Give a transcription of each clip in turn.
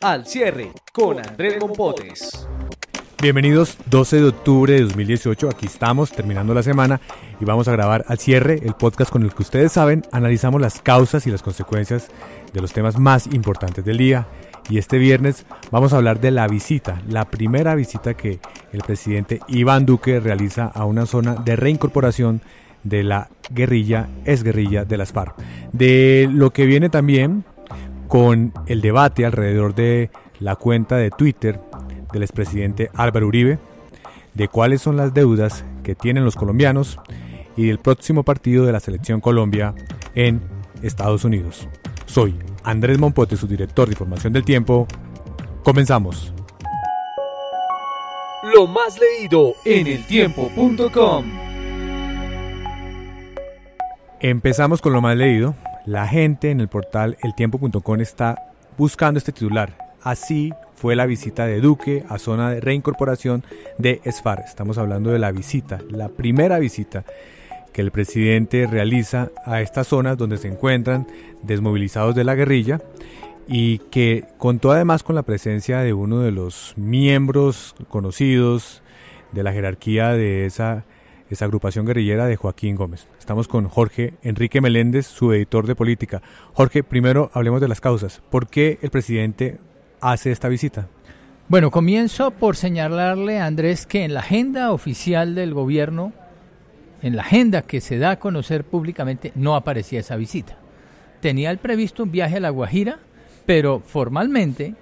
Al cierre con Andrés Mompotes. Bienvenidos, 12 de octubre de 2018, aquí estamos terminando la semana y vamos a grabar Al cierre, el podcast con el que ustedes saben, analizamos las causas y las consecuencias de los temas más importantes del día. Y este viernes vamos a hablar de la visita, la primera visita que el presidente Iván Duque realiza a una zona de reincorporación de la guerrilla, exguerrilla de las FARC. De lo que viene también con el debate alrededor de la cuenta de Twitter del expresidente Álvaro Uribe, de cuáles son las deudas que tienen los colombianos y del próximo partido de la Selección Colombia en Estados Unidos. Soy Andrés Mompotes, su director de Información del Tiempo. Comenzamos. Lo más leído en eltiempo.com. Empezamos con lo más leído. La gente en el portal eltiempo.com está buscando este titular. Así fue la visita de Duque a zona de reincorporación de FARC. Estamos hablando de la visita, la primera visita que el presidente realiza a estas zonas donde se encuentran desmovilizados de la guerrilla y que contó además con la presencia de uno de los miembros conocidos de la jerarquía de esa agrupación guerrillera, de Joaquín Gómez. Estamos con Jorge Enrique Meléndez, su editor de política. Jorge, primero hablemos de las causas. ¿Por qué el presidente hace esta visita? Bueno, comienzo por señalarle a Andrés que en la agenda oficial del gobierno, en la agenda que se da a conocer públicamente, no aparecía esa visita. Tenía el previsto un viaje a La Guajira, pero formalmente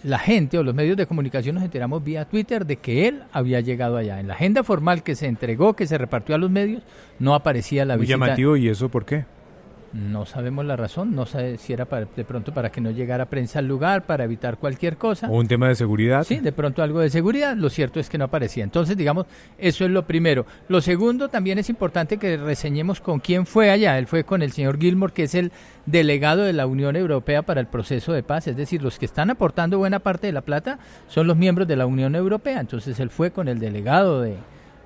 la gente o los medios de comunicación nos enteramos vía Twitter de que él había llegado allá. En la agenda formal que se entregó, que se repartió a los medios, no aparecía la visita. Muy llamativo, ¿y eso por qué? No sabemos la razón, no sé si era de pronto para que no llegara prensa al lugar, para evitar cualquier cosa. ¿O un tema de seguridad? Sí, de pronto algo de seguridad, lo cierto es que no aparecía. Entonces, digamos, eso es lo primero. Lo segundo, también es importante que reseñemos con quién fue allá. Él fue con el señor Gilmore, que es el delegado de la Unión Europea para el proceso de paz. Es decir, los que están aportando buena parte de la plata son los miembros de la Unión Europea. Entonces, él fue con el delegado de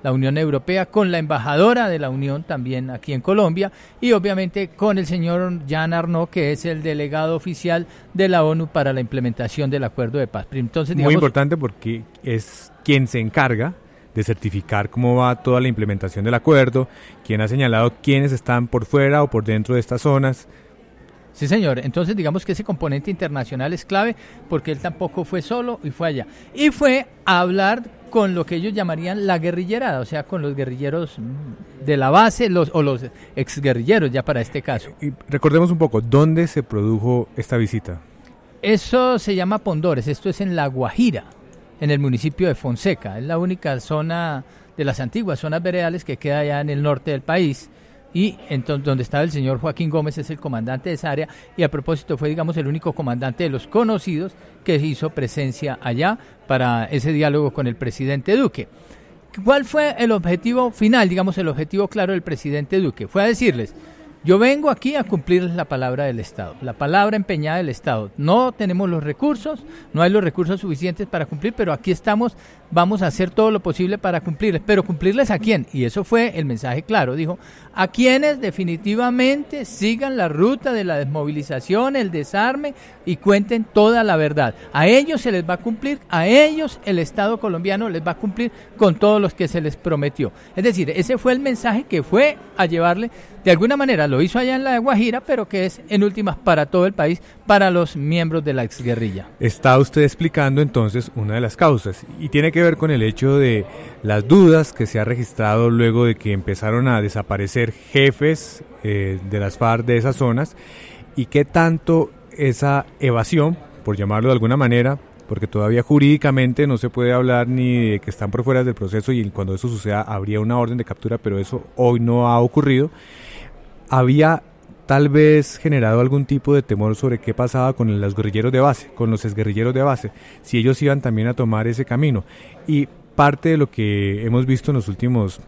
la Unión Europea, con la embajadora de la Unión también aquí en Colombia y obviamente con el señor Jean Arnaud, que es el delegado oficial de la ONU para la implementación del acuerdo de paz. Entonces, digamos, muy importante porque es quien se encarga de certificar cómo va toda la implementación del acuerdo, quien ha señalado quiénes están por fuera o por dentro de estas zonas. Sí, señor. Entonces, digamos que ese componente internacional es clave porque él tampoco fue solo y fue allá. Y fue a hablar con lo que ellos llamarían la guerrillerada, o sea, con los guerrilleros de la base o los exguerrilleros ya para este caso. Y recordemos un poco, ¿dónde se produjo esta visita? Eso se llama Pondores, esto es en La Guajira, en el municipio de Fonseca. Es la única zona de las antiguas zonas veredales que queda allá en el norte del país. Y entonces donde estaba el señor Joaquín Gómez es el comandante de esa área y a propósito fue, digamos, el único comandante de los conocidos que hizo presencia allá para ese diálogo con el presidente Duque. ¿Cuál fue el objetivo final, digamos, el objetivo claro del presidente Duque? Fue a decirles: yo vengo aquí a cumplir la palabra del Estado, la palabra empeñada del Estado. No tenemos los recursos, no hay los recursos suficientes para cumplir, pero aquí estamos, vamos a hacer todo lo posible para cumplirles. ¿Pero cumplirles a quién? Y eso fue el mensaje claro, dijo: a quienes definitivamente sigan la ruta de la desmovilización, el desarme y cuenten toda la verdad. A ellos se les va a cumplir, a ellos el Estado colombiano les va a cumplir con todos los que se les prometió. Es decir, ese fue el mensaje que fue a llevarle. De alguna manera lo hizo allá en La Guajira, pero que es en últimas para todo el país, para los miembros de la exguerrilla. Está usted explicando entonces una de las causas y tiene que ver con el hecho de las dudas que se ha registrado luego de que empezaron a desaparecer jefes de las FARC de esas zonas y qué tanto esa evasión, por llamarlo de alguna manera, porque todavía jurídicamente no se puede hablar ni de que están por fuera del proceso y cuando eso suceda habría una orden de captura, pero eso hoy no ha ocurrido. Había tal vez generado algún tipo de temor sobre qué pasaba con los guerrilleros de base, con los exguerrilleros de base, si ellos iban también a tomar ese camino. Y parte de lo que hemos visto en los últimos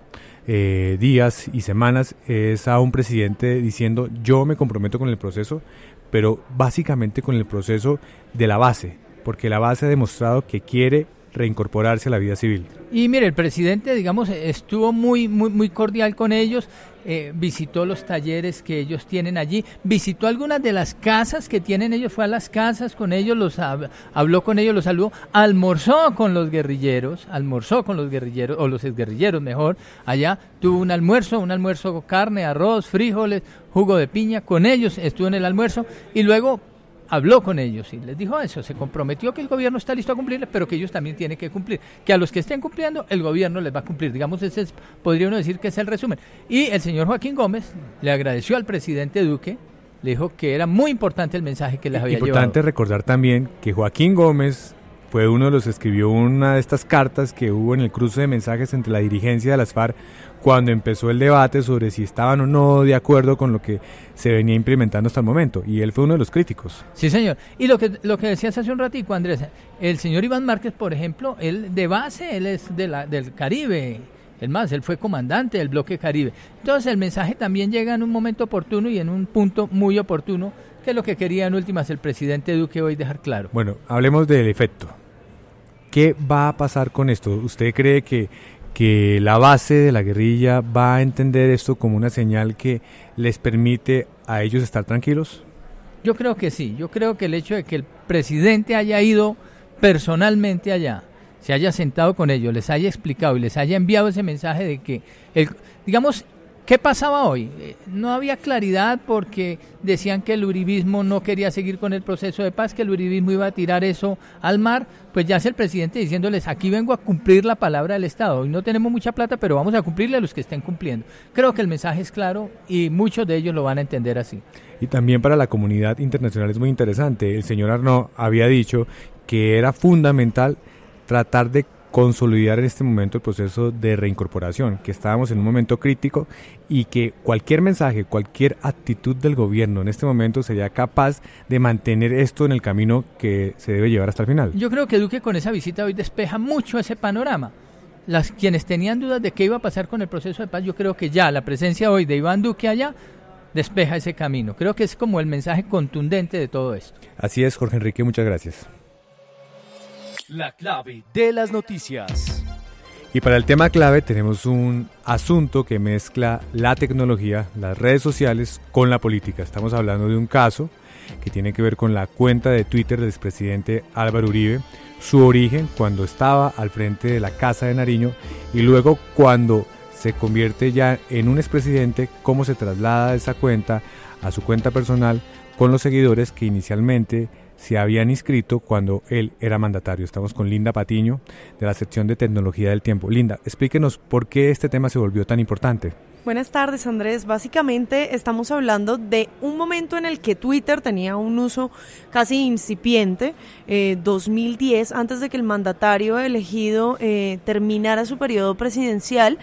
días y semanas es a un presidente diciendo: yo me comprometo con el proceso, pero básicamente con el proceso de la base, porque la base ha demostrado que quiere reincorporarse a la vida civil. Y mire, el presidente, digamos, estuvo muy cordial con ellos, visitó los talleres que ellos tienen allí, visitó algunas de las casas que tienen ellos, fue a las casas con ellos, habló con ellos, los saludó, almorzó con los guerrilleros, o los exguerrilleros mejor, allá tuvo un almuerzo carne, arroz, frijoles, jugo de piña, con ellos estuvo en el almuerzo y luego habló con ellos y les dijo eso, se comprometió que el gobierno está listo a cumplirles, pero que ellos también tienen que cumplir, que a los que estén cumpliendo, el gobierno les va a cumplir. Digamos, podría uno decir que es el resumen. Y el señor Joaquín Gómez le agradeció al presidente Duque, le dijo que era muy importante el mensaje que les había llevado. Importante recordar también que Joaquín Gómez fue uno de los que escribió una de estas cartas que hubo en el cruce de mensajes entre la dirigencia de las FARC cuando empezó el debate sobre si estaban o no de acuerdo con lo que se venía implementando hasta el momento, y él fue uno de los críticos. Sí, señor. Y lo que decías hace un ratico, Andrés, el señor Iván Márquez, por ejemplo, él de base, él es del Caribe, él fue comandante del bloque Caribe. Entonces el mensaje también llega en un momento oportuno y en un punto muy oportuno, que es lo que quería en últimas el presidente Duque hoy dejar claro. Bueno, hablemos del efecto. ¿Qué va a pasar con esto? ¿Usted cree que la base de la guerrilla va a entender esto como una señal que les permite a ellos estar tranquilos? Yo creo que sí, yo creo que el hecho de que el presidente haya ido personalmente allá, se haya sentado con ellos, les haya explicado y les haya enviado ese mensaje de que, digamos, ¿qué pasaba hoy? No había claridad porque decían que el uribismo no quería seguir con el proceso de paz, que el uribismo iba a tirar eso al mar. Pues ya es el presidente diciéndoles, aquí vengo a cumplir la palabra del Estado. Hoy no tenemos mucha plata, pero vamos a cumplirle a los que estén cumpliendo. Creo que el mensaje es claro y muchos de ellos lo van a entender así. Y también para la comunidad internacional es muy interesante. El señor Arnaud había dicho que era fundamental tratar de consolidar en este momento el proceso de reincorporación, que estábamos en un momento crítico y que cualquier mensaje, cualquier actitud del gobierno en este momento sería capaz de mantener esto en el camino que se debe llevar hasta el final. Yo creo que Duque con esa visita hoy despeja mucho ese panorama. Quienes tenían dudas de qué iba a pasar con el proceso de paz, yo creo que ya la presencia hoy de Iván Duque allá despeja ese camino. Creo que es como el mensaje contundente de todo esto. Así es, Jorge Enrique, muchas gracias. La clave de las noticias. Y para el tema clave tenemos un asunto que mezcla la tecnología, las redes sociales con la política. Estamos hablando de un caso que tiene que ver con la cuenta de Twitter del expresidente Álvaro Uribe, su origen cuando estaba al frente de la Casa de Nariño y luego cuando se convierte ya en un expresidente, cómo se traslada esa cuenta a su cuenta personal con los seguidores que inicialmente se habían inscrito cuando él era mandatario. Estamos con Linda Patiño de la sección de tecnología del Tiempo. Linda, explíquenos por qué este tema se volvió tan importante. Buenas tardes, Andrés. Básicamente estamos hablando de un momento en el que Twitter tenía un uso casi incipiente, 2010, antes de que el mandatario elegido terminara su periodo presidencial.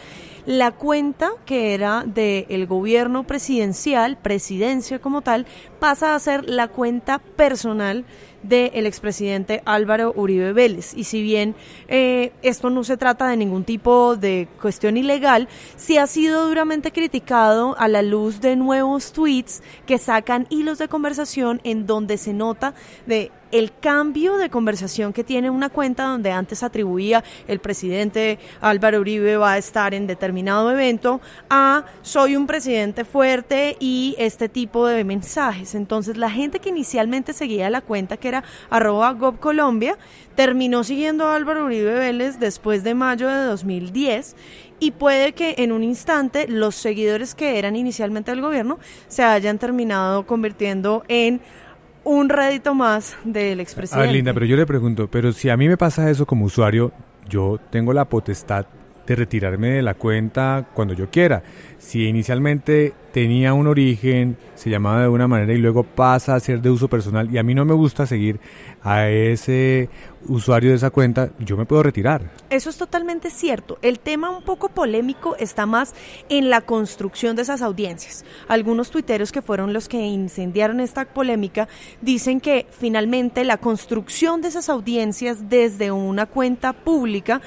La cuenta que era del gobierno presidencial, presidencia como tal, pasa a ser la cuenta personal del expresidente Álvaro Uribe Vélez. Y si bien esto no se trata de ningún tipo de cuestión ilegal, sí ha sido duramente criticado a la luz de nuevos tweets que sacan hilos de conversación en donde se nota de el cambio de conversación que tiene una cuenta donde antes atribuía el presidente Álvaro Uribe va a estar en determinado evento a soy un presidente fuerte y este tipo de mensajes. Entonces la gente que inicialmente seguía la cuenta que era @gobcolombia terminó siguiendo a Álvaro Uribe Vélez después de mayo de 2010 y puede que en un instante los seguidores que eran inicialmente del gobierno se hayan terminado convirtiendo en un rédito más del expresidente. A ver, Linda, pero yo le pregunto, pero si a mí me pasa eso como usuario, yo tengo la potestad de retirarme de la cuenta cuando yo quiera. Si inicialmente tenía un origen, se llamaba de una manera y luego pasa a ser de uso personal y a mí no me gusta seguir a ese usuario de esa cuenta, yo me puedo retirar. Eso es totalmente cierto. El tema un poco polémico está más en la construcción de esas audiencias. Algunos tuiteros que fueron los que incendiaron esta polémica dicen que finalmente la construcción de esas audiencias desde una cuenta pública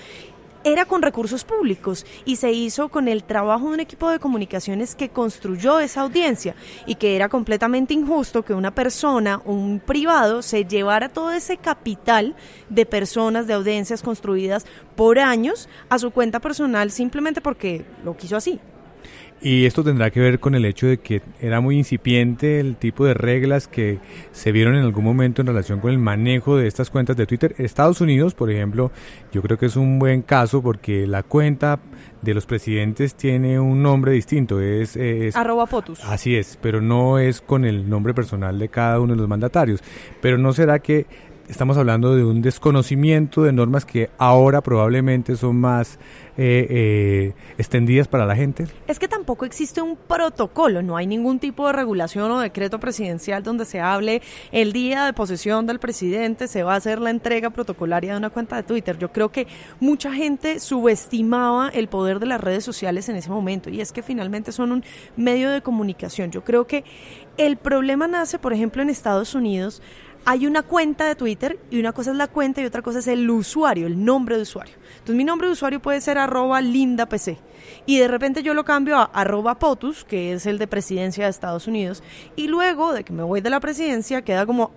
era con recursos públicos y se hizo con el trabajo de un equipo de comunicaciones que construyó esa audiencia, y que era completamente injusto que una persona, un privado, se llevara todo ese capital de personas, de audiencias construidas por años a su cuenta personal simplemente porque lo quiso así. Y esto tendrá que ver con el hecho de que era muy incipiente el tipo de reglas que se vieron en algún momento en relación con el manejo de estas cuentas de Twitter. Estados Unidos, por ejemplo, yo creo que es un buen caso porque la cuenta de los presidentes tiene un nombre distinto, es @POTUS. Así es, pero no es con el nombre personal de cada uno de los mandatarios. Pero ¿no será que estamos hablando de un desconocimiento de normas que ahora probablemente son más extendidas para la gente? Es que tampoco existe un protocolo, no hay ningún tipo de regulación o decreto presidencial donde se hable el día de posesión del presidente se va a hacer la entrega protocolaria de una cuenta de Twitter. Yo creo que mucha gente subestimaba el poder de las redes sociales en ese momento, y es que finalmente son un medio de comunicación. Yo creo que el problema nace, por ejemplo, en Estados Unidos. Hay una cuenta de Twitter y una cosa es la cuenta y otra cosa es el usuario, el nombre de usuario. Entonces mi nombre de usuario puede ser @lindapc y de repente yo lo cambio a @POTUS, que es el de presidencia de Estados Unidos, y luego de que me voy de la presidencia queda como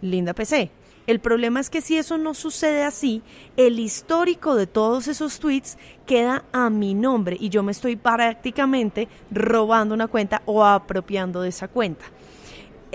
@lindapc. El problema es que si eso no sucede así, el histórico de todos esos tweets queda a mi nombre y yo me estoy prácticamente robando una cuenta o apropiando de esa cuenta.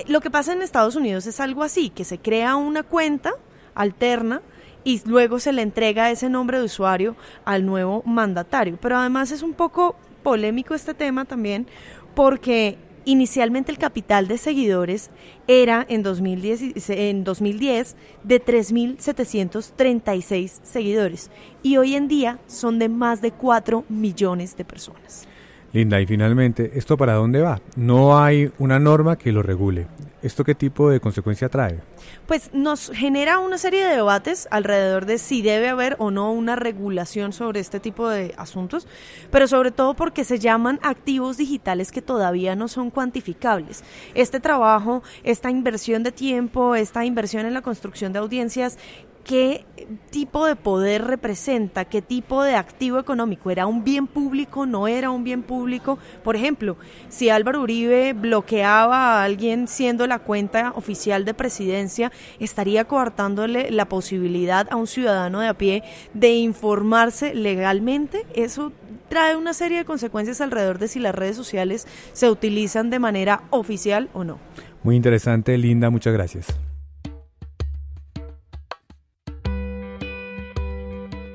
Lo que pasa en Estados Unidos es algo así, que se crea una cuenta alterna y luego se le entrega ese nombre de usuario al nuevo mandatario. Pero además es un poco polémico este tema también, porque inicialmente el capital de seguidores era en 2010 de 3.736 seguidores y hoy en día son de más de 4 millones de personas. Linda, y finalmente, ¿esto para dónde va? No hay una norma que lo regule. ¿Esto qué tipo de consecuencia trae? Pues nos genera una serie de debates alrededor de si debe haber o no una regulación sobre este tipo de asuntos, pero sobre todo porque se llaman activos digitales que todavía no son cuantificables. Este trabajo, esta inversión de tiempo, esta inversión en la construcción de audiencias, ¿qué tipo de poder representa? ¿Qué tipo de activo económico? ¿Era un bien público? ¿No era un bien público? Por ejemplo, si Álvaro Uribe bloqueaba a alguien siendo la cuenta oficial de presidencia, ¿estaría coartándole la posibilidad a un ciudadano de a pie de informarse legalmente? Eso trae una serie de consecuencias alrededor de si las redes sociales se utilizan de manera oficial o no. Muy interesante, Linda, muchas gracias.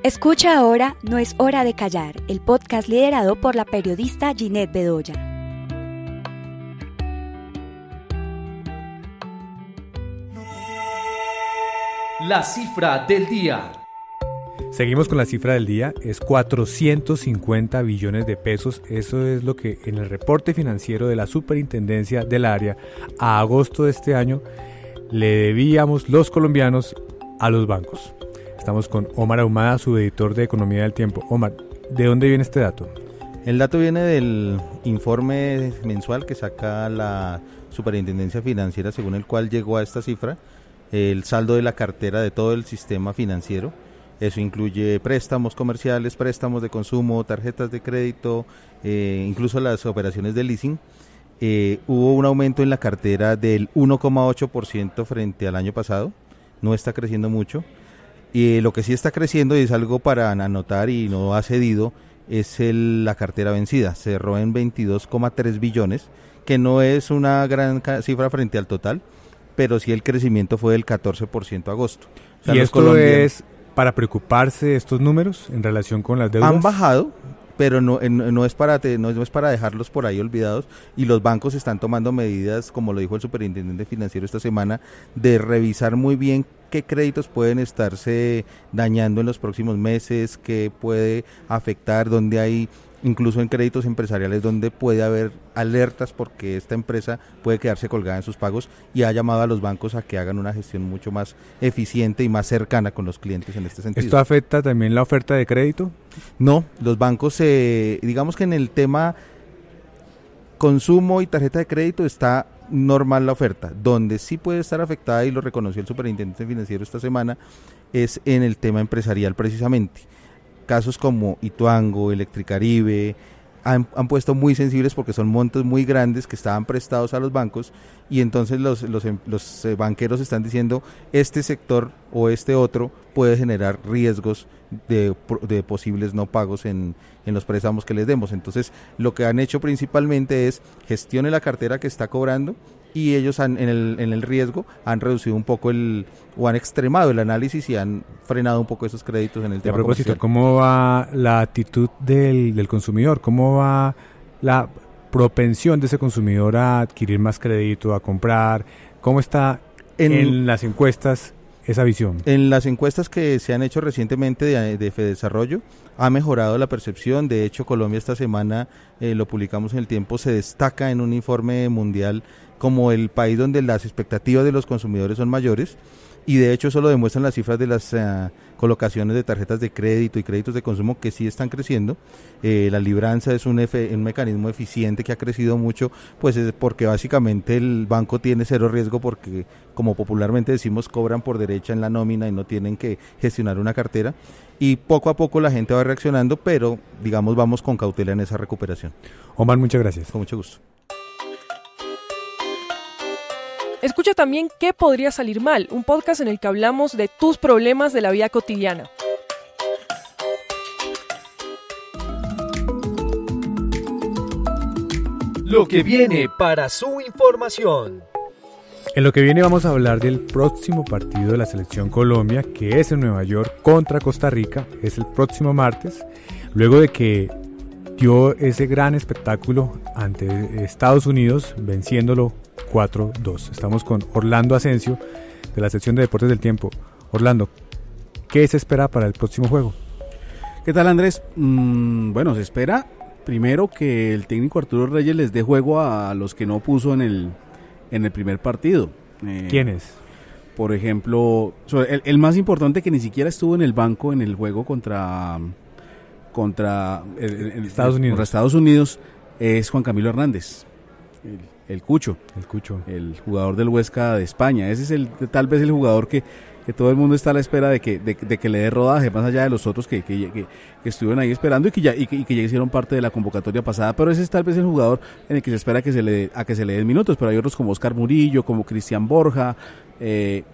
Escucha ahora No es hora de callar, el podcast liderado por la periodista Ginette Bedoya. La cifra del día. Seguimos con la cifra del día, es 450 billones de pesos. Eso es lo que en el reporte financiero de la Superintendencia del Área a agosto de este año le debíamos los colombianos a los bancos. Estamos con Omar Ahumada, subeditor de Economía del Tiempo. Omar, ¿de dónde viene este dato? El dato viene del informe mensual que saca la Superintendencia Financiera, según el cual llegó a esta cifra el saldo de la cartera de todo el sistema financiero. Eso incluye préstamos comerciales, préstamos de consumo, tarjetas de crédito, incluso las operaciones de leasing. Hubo un aumento en la cartera del 1,8% frente al año pasado, no está creciendo mucho. Y lo que sí está creciendo, y es algo para anotar y no ha cedido, es la cartera vencida. Cerró en 22,3 billones, que no es una gran cifra frente al total, pero sí el crecimiento fue del 14% a agosto. O sea, ¿y esto es para preocuparse estos números en relación con las deudas? Han bajado, pero no es para dejarlos por ahí olvidados, y los bancos están tomando medidas, como lo dijo el superintendente financiero esta semana, de revisar muy bien qué créditos pueden estarse dañando en los próximos meses, qué puede afectar, donde hay, incluso en créditos empresariales, donde puede haber alertas porque esta empresa puede quedarse colgada en sus pagos, y ha llamado a los bancos a que hagan una gestión mucho más eficiente y más cercana con los clientes en este sentido. ¿Esto afecta también la oferta de crédito? No, los bancos, digamos que en el tema consumo y tarjeta de crédito está normal la oferta. Donde sí puede estar afectada, y lo reconoció el superintendente financiero esta semana, es en el tema empresarial precisamente. casos como Ituango, Electricaribe, han puesto muy sensibles porque son montos muy grandes que estaban prestados a los bancos y entonces los banqueros están diciendo este sector o este otro puede generar riesgos de posibles no pagos en los préstamos que les demos. Entonces lo que han hecho principalmente es gestione la cartera que está cobrando y ellos en el riesgo han reducido un poco o han extremado el análisis y han frenado un poco esos créditos en el tema. A propósito, comercial. ¿Cómo va la actitud del consumidor? ¿Cómo va la propensión de ese consumidor a adquirir más crédito, a comprar? ¿Cómo está en las encuestas esa visión? En las encuestas que se han hecho recientemente de Fedesarrollo ha mejorado la percepción. De hecho, Colombia esta semana, lo publicamos en El Tiempo, se destaca en un informe mundial como el país donde las expectativas de los consumidores son mayores, y de hecho eso lo demuestran las cifras de las colocaciones de tarjetas de crédito y créditos de consumo que sí están creciendo. La libranza es un mecanismo eficiente que ha crecido mucho, pues es porque básicamente el banco tiene cero riesgo porque, como popularmente decimos, cobran por derecha en la nómina y no tienen que gestionar una cartera, y poco a poco la gente va reaccionando, pero digamos vamos con cautela en esa recuperación. Omar, muchas gracias. Con mucho gusto. Escucha también ¿Qué podría salir mal?, un podcast en el que hablamos de tus problemas de la vida cotidiana. Lo que viene para su información. En lo que viene vamos a hablar del próximo partido de la Selección Colombia, que es en Nueva York contra Costa Rica. Es el próximo martes, luego de que dio ese gran espectáculo ante Estados Unidos, venciéndolo 4-2. Estamos con Orlando Asensio, de la sección de Deportes del Tiempo. Orlando, ¿qué se espera para el próximo juego? ¿Qué tal, Andrés? Bueno, se espera primero que el técnico Arturo Reyes les dé juego a los que no puso en el primer partido. ¿Quiénes? Por ejemplo, el más importante, que ni siquiera estuvo en el banco en el juego contra Estados Unidos, es Juan Camilo Hernández, el Cucho, el jugador del Huesca de España. Ese es tal vez el jugador que todo el mundo está a la espera de que le dé rodaje, más allá de los otros que estuvieron ahí esperando y que ya hicieron parte de la convocatoria pasada, pero ese es tal vez el jugador en el que se espera que se le den minutos. Pero hay otros como Oscar Murillo, como Cristian Borja, que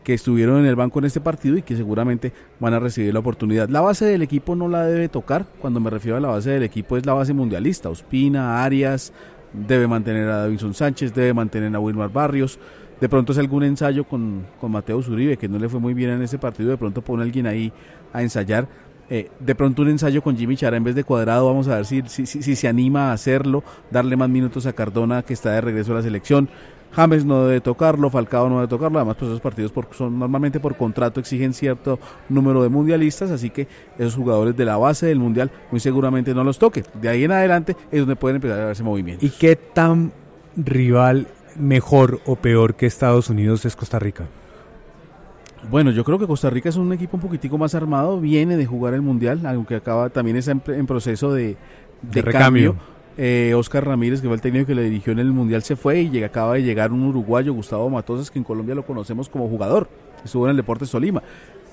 estuvieron en el banco en este partido y que seguramente van a recibir la oportunidad. La base del equipo no la debe tocar. Cuando me refiero a la base del equipo, es la base mundialista: Ospina, Arias, debe mantener a Davinson Sánchez, debe mantener a Wilmar Barrios. De pronto es algún ensayo con Mateo Zuribe, que no le fue muy bien en ese partido, de pronto pone a alguien ahí a ensayar. De pronto un ensayo con Jimmy Chará en vez de Cuadrado, vamos a ver si se anima a hacerlo, darle más minutos a Cardona, que está de regreso a la selección. James no debe tocarlo, Falcao no debe tocarlo, además pues esos partidos son normalmente por contrato, exigen cierto número de mundialistas, así que esos jugadores de la base del mundial muy seguramente no los toque. De ahí en adelante es donde pueden empezar a verse movimientos. ¿Y qué tan rival mejor o peor que Estados Unidos es Costa Rica? Bueno, yo creo que Costa Rica es un equipo un poquitico más armado, viene de jugar el mundial, aunque también está en proceso de recambio. Oscar Ramírez, que fue el técnico que le dirigió en el mundial, se fue y acaba de llegar un uruguayo, Gustavo Matosas, que en Colombia lo conocemos como jugador, estuvo en el Deportes Tolima,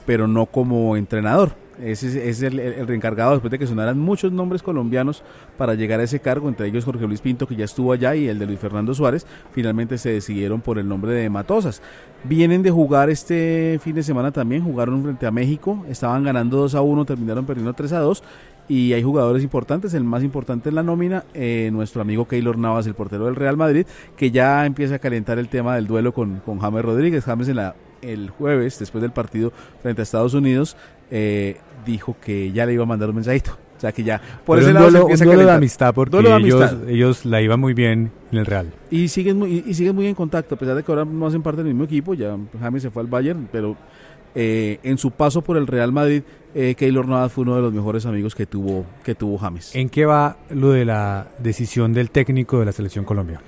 pero no como entrenador. Ese es el reencargado, después de que sonaran muchos nombres colombianos para llegar a ese cargo, entre ellos Jorge Luis Pinto, que ya estuvo allá, y el de Luis Fernando Suárez. Finalmente se decidieron por el nombre de Matosas. Vienen de jugar este fin de semana también, jugaron frente a México, estaban ganando 2-1, terminaron perdiendo 3-2, y hay jugadores importantes. El más importante en la nómina, nuestro amigo Keylor Navas, el portero del Real Madrid, que ya empieza a calentar el tema del duelo con James Rodríguez. James el jueves, después del partido frente a Estados Unidos, dijo que ya le iba a mandar un mensajito. O sea que ya por ese lado se empieza a calentar. De amistad, porque ellos la iban muy bien en el Real. Y siguen muy en contacto, a pesar de que ahora no hacen parte del mismo equipo. Ya James se fue al Bayern, pero en su paso por el Real Madrid, Keylor Navas fue uno de los mejores amigos que tuvo James. ¿En qué va lo de la decisión del técnico de la Selección Colombia?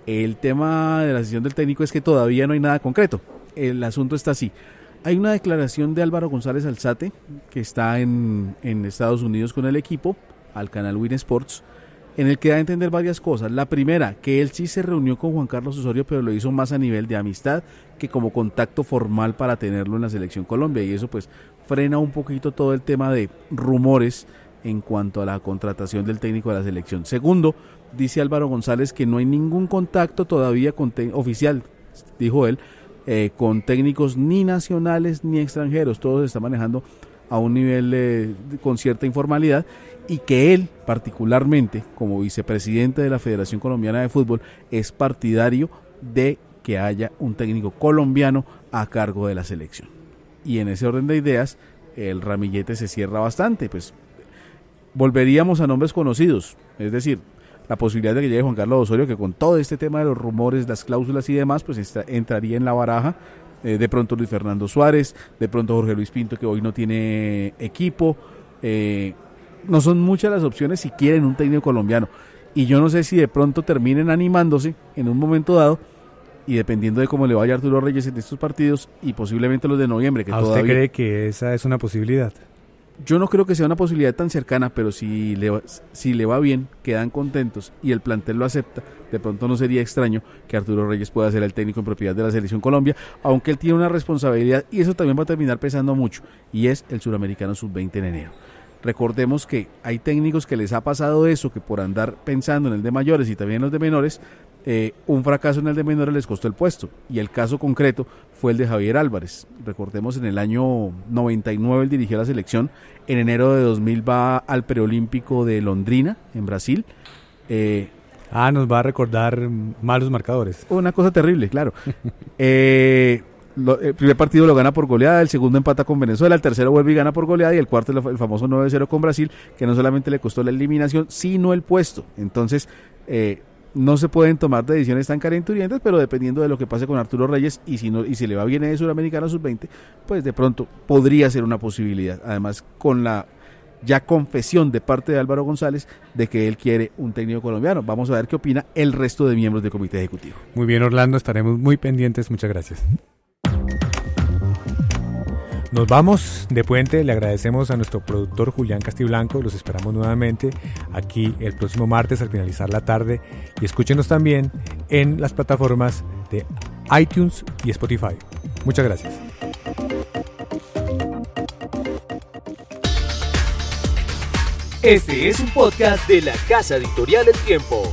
El tema de la decisión del técnico es que todavía no hay nada concreto. El asunto está así. Hay una declaración de Álvaro González Alzate, que está en Estados Unidos con el equipo, al canal Win Sports, en el que da a entender varias cosas. La primera, que él sí se reunió con Juan Carlos Osorio, pero lo hizo más a nivel de amistad que como contacto formal para tenerlo en la Selección Colombia, y eso pues frena un poquito todo el tema de rumores en cuanto a la contratación del técnico de la selección. Segundo, dice Álvaro González que no hay ningún contacto todavía oficial, dijo él, con técnicos ni nacionales ni extranjeros, todo se está manejando a un nivel con cierta informalidad, y que él particularmente como vicepresidente de la Federación Colombiana de Fútbol es partidario de que haya un técnico colombiano a cargo de la selección. Y en ese orden de ideas el ramillete se cierra bastante, pues volveríamos a nombres conocidos, es decir, la posibilidad de que llegue Juan Carlos Osorio, que con todo este tema de los rumores, las cláusulas y demás, pues entraría en la baraja. De pronto Luis Fernando Suárez, de pronto Jorge Luis Pinto, que hoy no tiene equipo. No son muchas las opciones si quieren un técnico colombiano, y yo no sé si de pronto terminen animándose en un momento dado, y dependiendo de cómo le vaya a Arturo Reyes en estos partidos y posiblemente los de noviembre, que ¿usted cree que esa es una posibilidad? Yo no creo que sea una posibilidad tan cercana, pero si le va bien, quedan contentos y el plantel lo acepta, de pronto no sería extraño que Arturo Reyes pueda ser el técnico en propiedad de la Selección Colombia, aunque él tiene una responsabilidad, y eso también va a terminar pesando mucho, y es el Suramericano Sub-20 en enero. Recordemos que hay técnicos que les ha pasado eso, que por andar pensando en el de mayores y también en los de menores, un fracaso en el de menores les costó el puesto, y el caso concreto fue el de Javier Álvarez. Recordemos, en el año 99 él dirigió la selección, en enero de 2000 va al preolímpico de Londrina, en Brasil. Nos va a recordar malos marcadores. Una cosa terrible, claro. El primer partido lo gana por goleada, el segundo empata con Venezuela, el tercero vuelve y gana por goleada, y el cuarto el famoso 9-0 con Brasil, que no solamente le costó la eliminación, sino el puesto. Entonces, no se pueden tomar decisiones tan calenturientas, pero dependiendo de lo que pase con Arturo Reyes, y si le va bien en Suramericano Sub-20, pues de pronto podría ser una posibilidad. Además, con la ya confesión de parte de Álvaro González de que él quiere un técnico colombiano. Vamos a ver qué opina el resto de miembros del comité ejecutivo. Muy bien, Orlando, estaremos muy pendientes. Muchas gracias. Nos vamos de puente, le agradecemos a nuestro productor Julián Castiblanco, los esperamos nuevamente aquí el próximo martes al finalizar la tarde, y escúchenos también en las plataformas de iTunes y Spotify. Muchas gracias. Este es un podcast de la Casa Editorial El Tiempo.